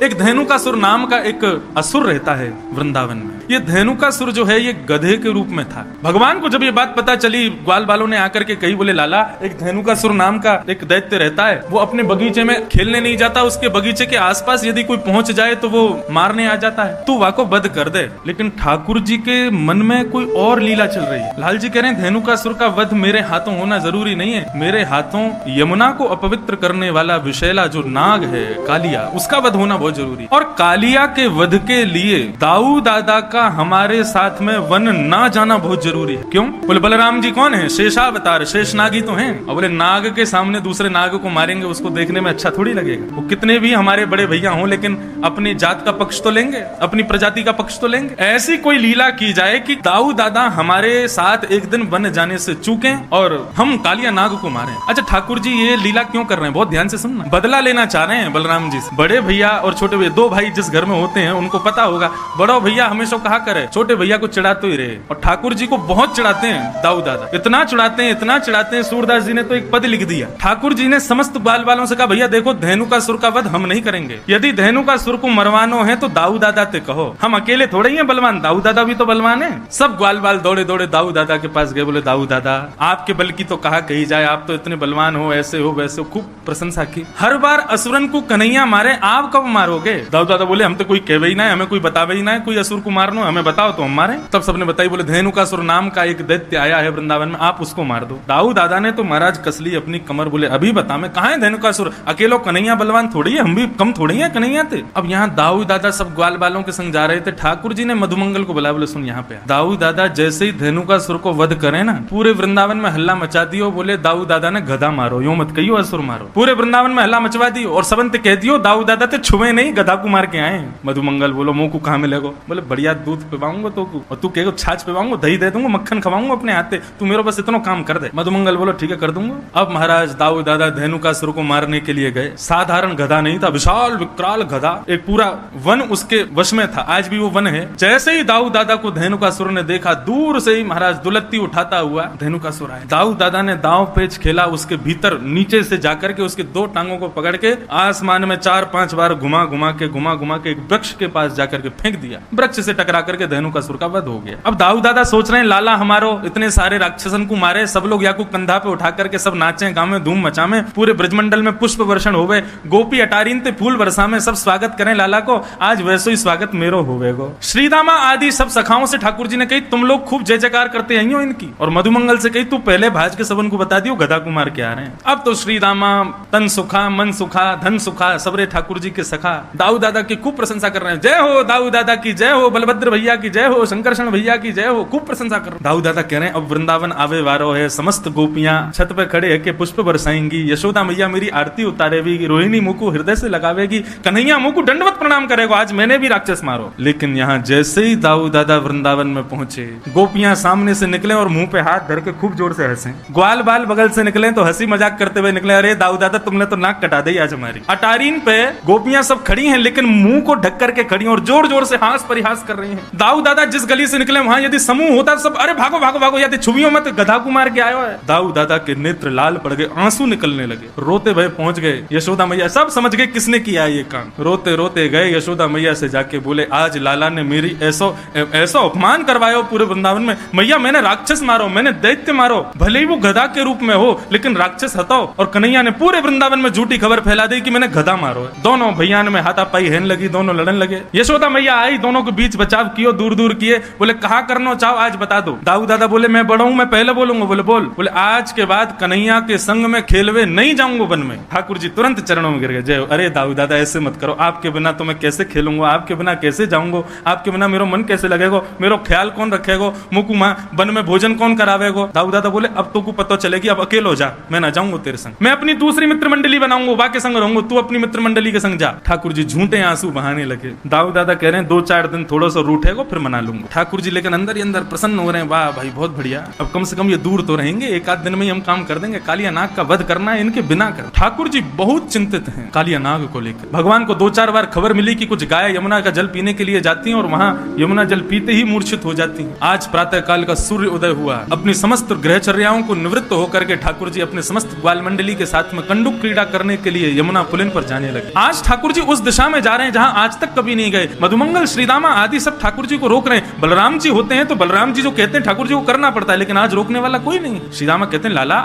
एक धेनुकासुर नाम का एक असुर रहता है वृंदावन में। ये धेनुकासुर जो है ये गधे के रूप में था। भगवान को जब ये बात पता चली, ग्वाल बालों ने आकर के कही, बोले लाला एक धेनुकासुर नाम का एक दैत्य रहता है, वो अपने बगीचे में खेलने नहीं जाता, उसके बगीचे के आसपास यदि कोई पहुंच जाए तो वो मारने आ जाता है, तू वाको बद कर दे। लेकिन ठाकुर जी के मन में कोई और लीला चल रही है। लाल जी कह रहे हैं धेनुकासुर का वध मेरे हाथों होना जरूरी नहीं है, मेरे हाथों यमुना को अपवित्र करने वाला विषैला जो नाग है कालिया, उसका वध होना बहुत जरूरी है। और कालिया के वध के लिए दाऊ दादा का हमारे साथ में वन ना जाना बहुत जरूरी है। क्यों? बोले बलराम जी कौन है? शेषावतार, शेष नाग ही तो हैं। और बोले नाग के सामने दूसरे नाग को मारेंगे, उसको देखने में अच्छा थोड़ी लगेगा। वो कितने भी हमारे बड़े भैया हों, लेकिन अपनी जात का पक्ष तो लेंगे, अपनी प्रजाति का पक्ष तो लेंगे। ऐसी कोई लीला की जाए कि दाऊ दादा हमारे साथ एक दिन वन जाने से चूकें और हम कालिया नाग को मारें। अच्छा ठाकुर जी ये लीला क्यों कर रहे हैं? बहुत ध्यान से सुनना। बदला लेना चाह रहे हैं बलराम जी से। बड़े भैया और छोटे भैया, दो भाई जिस घर में होते हैं उनको पता होगा, बड़ा भैया हमेशा कहा करे छोटे भैया को चिढ़ाते ही रहे। और ठाकुर जी को बहुत चिढ़ाते हैं दाऊ दादा, इतना चिढ़ाते हैं, इतना चिढ़ाते हैं, सूरदास जी ने तो एक पद लिख दिया। ठाकुर जी ने समस्त बाल बालों से कहा भैया देखो धेनुकासुर का वध हम नहीं करेंगे, यदि धेनुकासुर को मरवानो है तो दाऊ दादा ते कहो, हम अकेले थोड़े ही हैं बलवान, दाऊ दादा भी तो बलवान है। सब ग्वाल बाल दौड़े दौड़े दाऊ दादा के पास गए, बोले दाऊ दादा आपके बल की तो कहा कही जाए, आप तो इतने बलवान हो, ऐसे हो वैसे हो, खूब प्रशंसा की। हर बार असुरन को कन्हैया मारे, आप कब मारोगे? दाऊ दादा बोले हम तो कोई कहवे ही ना है, हमें कोई बतावे ही ना है, कोई असुर को मारनो हमें बताओ तो हम मारे। तब सबने बताई, बोले धेनुकासुर नाम का एक दैत्य आया है वृंदावन में, आप उसको मार दो। दाऊ दादा ने तो महाराज कसली अपनी कमर, बोले अभी बता मैं कहाँ है धेनुकासुर, अकेलो कन्हैया बलवान थोड़ी है, हम भी कम थोड़ी है कन्हैया थे। अब यहाँ दाऊ दादा सब ग्वाल बालों के संग जा रहे थे, ठाकुर जी ने मधुमंगल को बुलाया, बोले सुन यहाँ पे। दाऊ दादा जैसे ही धेनुकासुर को वध करे ना, पूरे वृंदावन में हल्ला मचा दियो, बोले दाऊ दादा ने गधा मारो, यूं मत कहियो असुर मारो। पूरे वृंदावन में हल्ला मचवा दियो और सबंत कह दियो दाऊ दादा ते छुए नहीं, गधा को मार के आए। मधुमंगल बोलो मुंह को कहाँ मिलेगा? बोले बढ़िया दूध पिवाऊंगा तो और तू कहेगा छाछ पिवाऊंगा, दही दे दूंगा, मक्खन खवाऊंगा अपने हाथे, तू मेरे बस इतना काम कर दे। मधुमंगल बोलो ठीक है कर दूंगा। अब महाराज दाऊ दादा धेनुकासुर को मारने के लिए गए। साधारण गधा नहीं था, विशाल विकराल गधा, एक पूरा वन उसके वश में था, आज भी वो वन है। जैसे ही दाऊ दादा को धेनुकासुर ने देखा, दूर से ही महाराज दुलत्ती उठाता हुआ धेनुकासुर आया। दाऊ दादा ने दांव पेच खेला, उसके भीतर नीचे से जाकर के उसके दो टांगों को पकड़ के आसमान में 4-5 बार घुमा घुमा के एक वृक्ष के पास जाकर के फेंक दिया। वृक्ष से टकरा करके धेनुकासुर का वध हो गया। अब दाऊ दादा सोच रहे हैं लाला हमारो इतने सारे राक्षसन को मारे, सब लोग या को कंधा पे उठा करके सब नाचे गाँव में धूम मचावे, पूरे ब्रजमंडल में पुष्प वर्षण होवे, गोपी अटारीन ते फूल वर्षा में सब स्वागत करें लाला को, आज वैसे ही स्वागत मेरो होवेगो। श्रीदामा आदि सब सखाओं से ठाकुर जी ने कही तुम लोग खूब जय जयकार करते हैं हो इनकी, और मधुमंगल से कही तू पहले भाज के सबन को बता दियो गधा कुमार के आ रहे हैं। अब तो श्रीदामा तन सुखा मन सुखा धन सुखा सबरे ठाकुर जी के सखा दाऊ दादा की खूब प्रशंसा कर रहे हैं। जय हो दाऊ दादा की जय हो, बलभद्र भैया की जय हो, शंकरषण भैया की जय हो, खूब प्रशंसा कर रहे हैं। दाऊ दादा कह रहे हैं अब वृंदावन आवे वारो है, समस्त गोपियां छत पे खड़े है के पुष्प बरसाएंगी, यशोदा मैया मेरी आरती उतारेगी, रोहिणी मुंह को हृदय से लगावेगी, कन्हैया मुंह को दंडवत प्रणाम करेगा, आज मैंने भी राक्षस मारो। लेकिन यहाँ जैसे ही दाऊ दादा वृंदावन में पहुंचे, गोपियां सामने से निकले और मुंह पे हाथ धर के खूब जोर से हंसे। ग्वाल बाल बगल से निकले तो हंसी मजाक करते हुए निकले, अरे दाऊ दादा तुमने तो नाक कटा दी आज हमारी। अटारीन पे गोपियां सब खड़ी हैं लेकिन मुंह को ढक करके खड़ी और जोर जोर से हास परिहास कर रही हैं। दाऊ दादा जिस गली से निकले वहां यदि समूह होता सब अरे भागो भागो भागो, यदि छुबियों मत गधा को मार के आयो है। दाऊ दादा के नेत्र लाल पड़ गए, आंसू निकलने लगे, रोते भय पहुंच गए यशोदा मैया, सब समझ गए किसने किया ये काम। रोते रोते गए यशोदा मैया से जाके बोले आज लाला ने मेरी ऐसा अपमान करवाया पूरे वृंदावन में, मैया मैंने राक्षस मारो, मैंने दैत्य मारो, भले ही वो गधा के रूप में हो लेकिन राक्षस हटाओ। और कन्हैया ने पूरे वृंदावन में झूठी खबर फैला दी कि मैंने गधा मारो है। दोनों भैया में हाथापाई हेन लगी, दोनों लड़न लगे। यशोदा मैया आई, दोनों के बीच बचाव कियो, दूर दूर किए, बोले कहा करना चाहो आज बता दो। दाऊ दादा बोले मैं बड़ा हूं, मैं पहले बोलूंगा। बोले बोल। बोले आज के बाद कन्हैया के संग में खेलवे नहीं जाऊंगा वन में। ठाकुर जी तुरंत चरणों में गिर गए, जय। अरे दाऊ दादा ऐसे मत करो, आपके बिना तो मैं कैसे खेलूंगा, आपके बिना कैसे जाऊंगा, आपके बिना मेरा मन कैसे लगेगा, मेरा ख्याल कौन रखेगा, मुकुमा वन में भोजन कौन करावेगा। दाऊ दादा बोले अब तो को पता चलेगी, अब अकेलो जा, मैं ना जाऊंगा तेरे संग, मैं अपनी दूसरी मित्र मंडली बनाऊंगा, वाके संग रहूंगा, तू अपनी मित्र मंडली के संग जा। ठाकुर जी झूठे आंसू बहाने लगे। दाऊ दादा कह रहे हैं 2-4 दिन थोड़ा सा रूठेगा फिर मना लूंगा। ठाकुर जी लेकिन अंदर ही अंदर प्रसन्न हो रहे हैं, वाह भाई बहुत बढ़िया, अब कम से कम ये दूर तो रहेंगे, एक आध दिन में ही हम काम कर देंगे, कालिया नाग का वध करना है इनके बिना कर। ठाकुर जी बहुत चिंतित हैं कालिया नाग को लेकर। भगवान को 2-4 बार खबर मिली कि कुछ गाय यमुना का जल पीने के लिए जाती हैं और वहां यमुना जल पीते ही मूर्छित हो जाती हैं। आज प्रातः काल का सूर्य उदय हुआ, अपनी समस्त ग्रहचर्याओं को निवृत्त होकर के ठाकुर जी अपने समस्त ग्वाल मंडली के साथ में कंडुक क्रीड़ा करने के लिए यमुना पुलिन पर जाने लगे। आज ठाकुर जी उस दिशा में जा रहे हैं जहां आज तक कभी नहीं गए। मधुमंगल, श्रीदामा आदि सब ठाकुर जी को रोक रहे हैं। बलराम जी होते हैं तो बलराम जी जो कहते हैं ठाकुर जी को करना पड़ता है, लेकिन आज रोकने वाला कोई नहीं। श्रीदामा कहते हैं लाला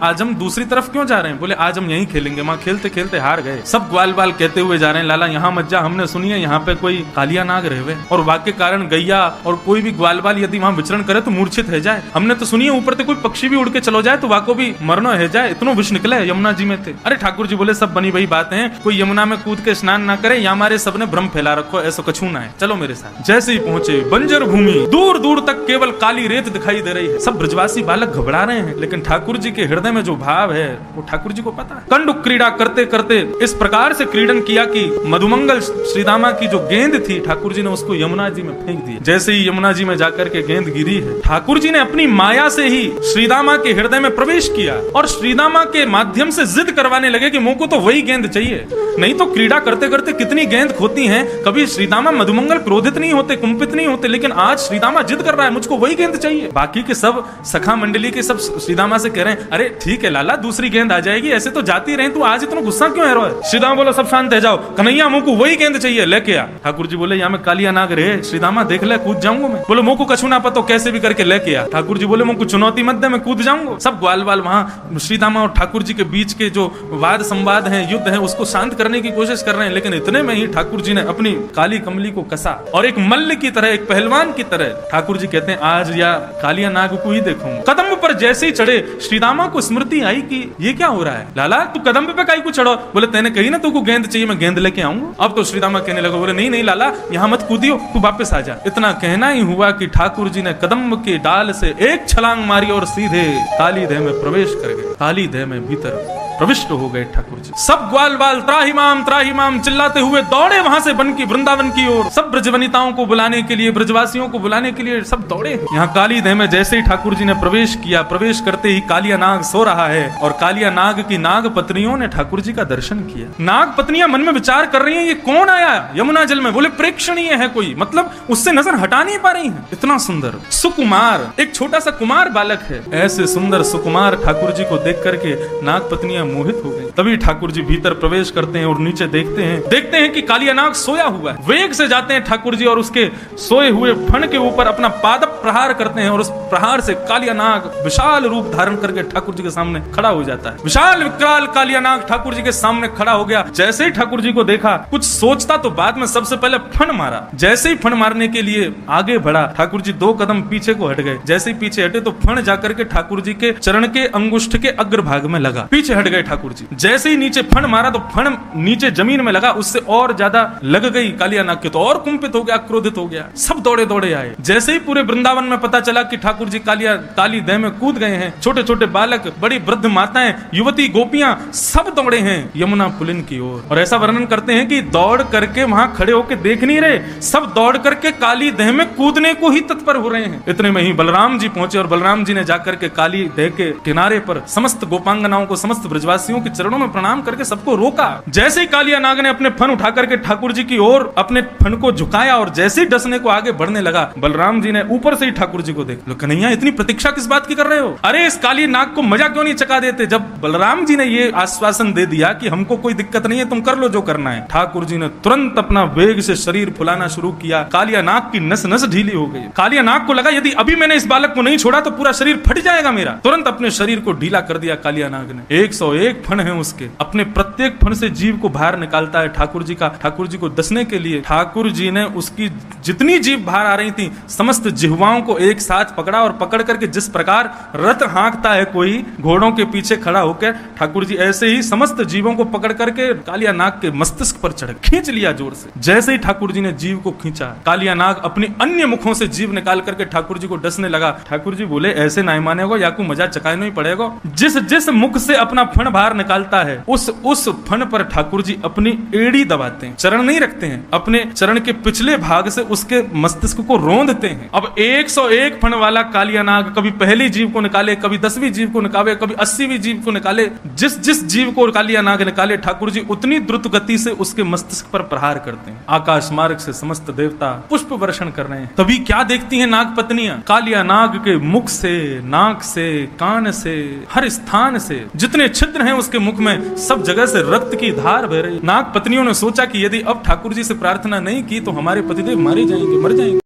आज हम दूसरी तरफ क्यों जा रहे हैं? बोले आज हम यहीं खेलेंगे। माँ खेलते खेलते हार गए। सब ग्वाल बाल कहते हुए जा रहे हैं लाला यहाँ मत जा, हमने सुनी है यहाँ पे कोई कालिया नाग रहे और वाक्य कारण गैया और कोई भी ग्वाल बाल यदि वहां विचरण करे तो मूर्छित है जाए। हमने तो सुनी है ऊपर से कोई पक्षी भी उड़ के चलो जाए तो वाको भी मरनो है जाए। इतनो विष निकले यमुना जी में थे। अरे ठाकुर जी बोले सब बनी वही बात है, कोई यमुना में कूद के स्नान ना करे, या हमारे सबने भ्रम फैला रखो, ऐसा कछू ना है, चलो मेरे साथ। जैसे ही पहुंचे बंजर भूमि, दूर दूर तक केवल काली रेत दिखाई दे रही है। सब ब्रजवासी बालक घबरा रहे हैं, लेकिन ठाकुर जी के हृदय में जो भाव है वो ठाकुर जी को पता है। कंडुक क्रीड़ा करते करते इस प्रकार से क्रीडन किया कि मधुमंगल श्रीदामा की जो गेंद थी ठाकुर जी ने उसको यमुना जी में फेंक दिया। जैसे ही यमुना जी में जाकर के गेंद गिरी है, ठाकुर जी ने अपनी माया से ही श्रीदामा के हृदय में प्रवेश किया और श्रीदामा के माध्यम से जिद करवाने लगे कि मुझको तो वही गेंद चाहिए। नहीं तो क्रीड़ा करते करते कितनी गेंद खोती हैं, कभी श्रीदामा मधुमंगल क्रोधित नहीं होते, कुंपित नहीं होते, लेकिन आज श्रीदामा जिद कर रहा है मुझको वही गेंद चाहिए। बाकी के सब सखा मंडली के सब श्रीदामा से कह रहे हैं अरे ठीक है लाला दूसरी गेंद आ जाएगी, ऐसे तो जाती रहे, तू आज इतना गुस्सा क्यों है रो? श्रीदामा बोला सब शांत है जाओ, कन्हैया मुझको वही गेंद चाहिए, लेके आ। ठाकुर जी बोले यहाँ में कालिया नाग रहे, श्रीदामा देख ले कूद जाऊंगा मैं। बोले मुझको कछु ना पता, कैसे भी करके लेके आ। ठाकुर जी बोले मुझको चुनौती मत दे, मैं कूद जाऊंगा। सब ग्वाल बाल वहां श्रीदामा और ठाकुर जी के बीच के जो वाद संवाद है, युद्ध है, उसको शांत करने की कोशिश कर रहे हैं, लेकिन इतने में ही ठाकुर जी ने अपनी काली कमली को कसा और एक मल्ल की तरह, एक पहलवान की तरह ठाकुर जी कहते हैं आज या कालिया नाग को ही देखूंगा। कदम पर जैसे ही चढ़े श्रीदामा को स्मृति आई कि ये क्या हो रहा है लाला, तू कदम पे काई को चढ़ो? बोले तेने कही ना तुमको गेंद चाहिए, मैं गेंद लेके आऊंगा। अब तो श्रीदामा कहने लगा, बोले नहीं नहीं लाला यहाँ मत कूदियो, तू वापस आ जा। इतना कहना ही हुआ कि ठाकुर जी ने कदम के डाल से एक छलांग मारी और सीधे काली देह में प्रवेश कर गए। काली देह में भीतर प्रविष्ट हो गए ठाकुर जी। सब ग्वाल बाल त्राहिमाम चिल्लाते हुए दौड़े वहां से बन की वृंदावन की ओर। सब ब्रजवनिताओं को बुलाने के लिए, ब्रजवासियों को बुलाने के लिए सब दौड़े। यहाँ काली देह में जैसे ही ठाकुर जी ने प्रवेश किया, प्रवेश करते ही कालिया नाग सो रहा है और कालिया नाग की नाग पत्नियों ने ठाकुर जी का दर्शन किया। नाग पत्नियां मन में विचार कर रही है ये कौन आया यमुना जल में? बोले प्रेक्षणीय है कोई, मतलब उससे नजर हटा नहीं पा रही है। इतना सुंदर सुकुमार, एक छोटा सा कुमार बालक है। ऐसे सुंदर सुकुमार ठाकुर जी को देख करके नाग पत्नियां मोहित हो गई। तभी ठाकुर जी भीतर प्रवेश करते हैं और नीचे देखते हैं कि कालिया नाग सोया हुआ है। वेग से जाते हैं ठाकुर जी और उसके सोए हुए फण के ऊपर अपना पाद प्रहार करते हैं और उस प्रहार से कालिया नाग विशाल रूप धारण करके ठाकुर जी के सामने खड़ा हो जाता है। विशाल विकराल कालिया नाग ठाकुर जी के सामने खड़ा हो गया। जैसे ही ठाकुर जी को देखा, कुछ सोचता तो बाद में सबसे पहले फण मारा। जैसे ही फण मारने के लिए आगे बढ़ा, ठाकुर जी 2 कदम पीछे को हट गए। जैसे ही पीछे हटे तो फण जाकर के ठाकुर जी के चरण के अंगुष्ठ के अग्रभाग में लगा। पीछे हट गए ठाकुर जी। जैसे ही नीचे फण मारा तो फण नीचे जमीन में लगा, उससे और ज्यादा लग गई कालिया नाग के, तो और कुंपित हो गया, क्रोधित हो गया। सब दौड़े दौड़े आए। जैसे ही पूरे वृंदावन में पता चला कि ठाकुर जी काली देह में कूद गए हैं, छोटे छोटे बालक, बड़ी वृद्ध माताएं, युवती, गोपियां सब दौड़े हैं यमुना पुलिन की ओर। और ऐसा वर्णन करते हैं कि दौड़ करके वहां खड़े होकर देख नहीं रहे, सब दौड़ करके काली देह में कूदने को ही तत्पर हो रहे हैं। इतने में ही बलराम जी पहुंचे और बलराम जी ने जाकर के काली देह के किनारे पर समस्त गोपांगनाओं को, समस्त ब्रजवासियों के चरणों में प्रणाम करके सबको रोका। जैसे ही कालिया नाग ने अपने फन उठा करके ठाकुर जी की ओर अपने फन को झुकाया और जैसे ही डसने को आगे बढ़ने लगा, बलराम जी ने ऊपर से ही ठाकुर जी को देख लो, कन्हैया इतनी प्रतीक्षा किस बात की कर रहे हो? अरे इस काली नाग को मजा क्यों नहीं चका देते? जब बलराम जी ने ये आश्वासन दे दिया कि हमको कोई दिक्कत नहीं है, तुम कर लो जो करना है, ठाकुर जी ने तुरंत अपना वेग से शरीर फुलाना शुरू किया। कालिया नाग की नस नस ढीली हो गई। कालिया नाग को लगा यदि अभी मैंने इस बालक को नहीं छोड़ा तो पूरा शरीर फट जाएगा मेरा। तुरंत अपने शरीर को ढीला कर दिया कालिया नाग ने। 101 फण है उसके, अपने प्रत्येक फण से जीव को बाहर निकालता है ठाकुर जी का। ठाकुर जी को दसने के लिए ठाकुर जी ने उसकी जितनी जीव बाहर आ रही थी समस्त जिह्वाओं को एक साथ पकड़ा और पकड़ करके जिस प्रकार रथ हाँकता है कोई घोड़ों के पीछे खड़ा होकर, ठाकुर जी ऐसे ही समस्त जीवों को पकड़ करके कालिया नाग के मस्तिष्क पर चढ़ खींच लिया जोर से। जैसे ही ठाकुर जी ने जीव को खींचा, कालिया नाग अपने अन्य मुखों से जीव निकाल करके ठाकुर जी को डसने लगा। ठाकुर जी बोले ऐसे नहीं मानेगा, या को मजा चकाना ही पड़ेगा। जिस जिस मुख से अपना फण बाहर निकालता है उस फण पर ठाकुर जी अपनी एड़ी दबाते हैं, चरण नहीं रखते हैं, अपने चरण के पिछले भाग से उसके मस्तिष्क को रोंदते हैं। अब 101 फण वाला कालिया नाग कभी पहली जीव को निकाले, कभी 10वीं जीव को निकाले, कभी 80वीं जीव को निकाले। जिस जिस जीव को कालिया नाग निकाले, ठाकुर जी उतनी द्रुत गति से उसके मस्तिष्क पर प्रहार करते हैं। आकाश मार्ग से समस्त देवता पुष्प वर्षण कर रहे हैं। तभी क्या देखती हैं नाग पत्नियां? कालिया नाग के मुख से, नाक से, कान से, हर स्थान से जितने छिद्र छिद्र हैं उसके मुख में, सब जगह से रक्त की धार बह रही। नाग पत्नियों ने सोचा कि यदि अब ठाकुर जी से प्रार्थना नहीं की तो हमारे पतिदेव मारे जाएंगे, मर जाएंगे।